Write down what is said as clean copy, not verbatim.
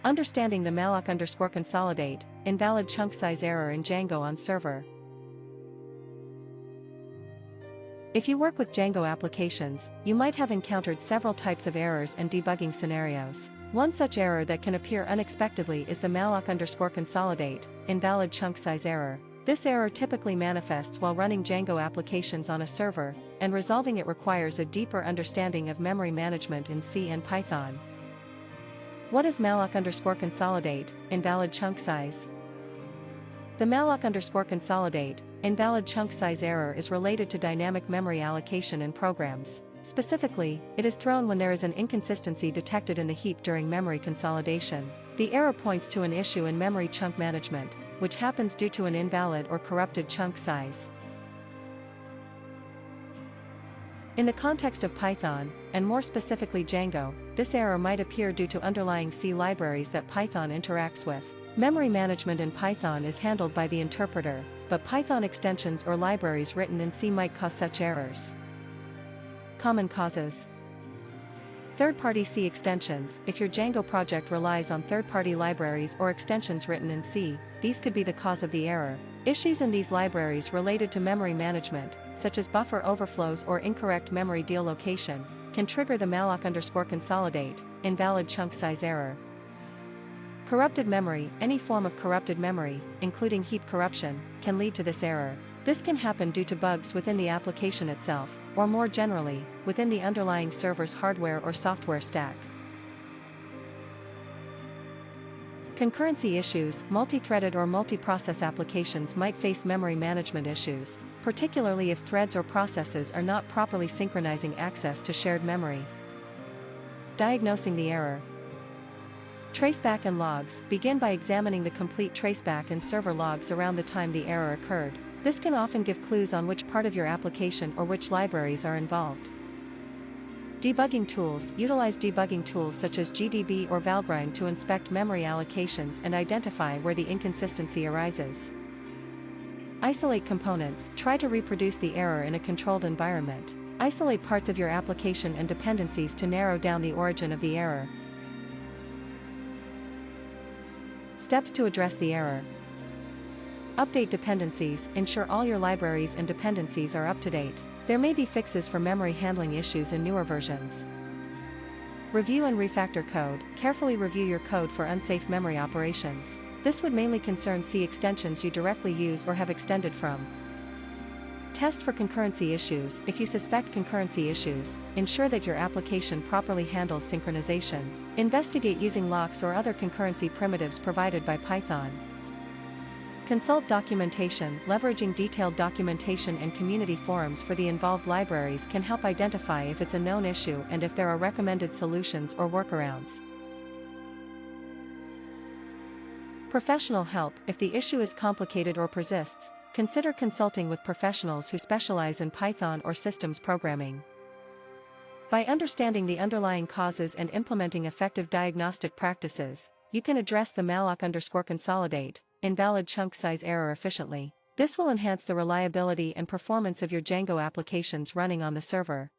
Understanding the malloc_consolidate, invalid chunk size error in Django on server. If you work with Django applications, you might have encountered several types of errors and debugging scenarios. One such error that can appear unexpectedly is the malloc_consolidate, invalid chunk size error. This error typically manifests while running Django applications on a server, and resolving it requires a deeper understanding of memory management in C and Python. What is malloc_consolidate, invalid chunk size? The malloc_consolidate, invalid chunk size error is related to dynamic memory allocation in programs. Specifically, it is thrown when there is an inconsistency detected in the heap during memory consolidation. The error points to an issue in memory chunk management, which happens due to an invalid or corrupted chunk size. In the context of Python, and more specifically Django, this error might appear due to underlying C libraries that Python interacts with. Memory management in Python is handled by the interpreter, but Python extensions or libraries written in C might cause such errors. Common causes. Third-party C extensions. If your Django project relies on third-party libraries or extensions written in C, these could be the cause of the error. Issues in these libraries related to memory management, such as buffer overflows or incorrect memory deallocation, can trigger the malloc_consolidate, invalid chunk size error. Corrupted memory. Any form of corrupted memory, including heap corruption, can lead to this error. This can happen due to bugs within the application itself, or more generally, within the underlying server's hardware or software stack. Concurrency issues. Multi-threaded or multi-process applications might face memory management issues, particularly if threads or processes are not properly synchronizing access to shared memory. Diagnosing the error. Traceback and logs. Begin by examining the complete traceback and server logs around the time the error occurred. This can often give clues on which part of your application or which libraries are involved. Debugging tools. Utilize debugging tools such as GDB or Valgrind to inspect memory allocations and identify where the inconsistency arises. Isolate components. Try to reproduce the error in a controlled environment. Isolate parts of your application and dependencies to narrow down the origin of the error. Steps to address the error. Update dependencies. Ensure all your libraries and dependencies are up to date. There may be fixes for memory handling issues in newer versions. Review and refactor code. Carefully review your code for unsafe memory operations. This would mainly concern C extensions you directly use or have extended from. Test for concurrency issues. If you suspect concurrency issues, ensure that your application properly handles synchronization. Investigate using locks or other concurrency primitives provided by Python. Consult documentation. Leveraging detailed documentation and community forums for the involved libraries can help identify if it's a known issue and if there are recommended solutions or workarounds. Professional help. If the issue is complicated or persists, consider consulting with professionals who specialize in Python or systems programming. By understanding the underlying causes and implementing effective diagnostic practices, you can address the malloc_consolidate, invalid chunk size error efficiently. This will enhance the reliability and performance of your Django applications running on the server.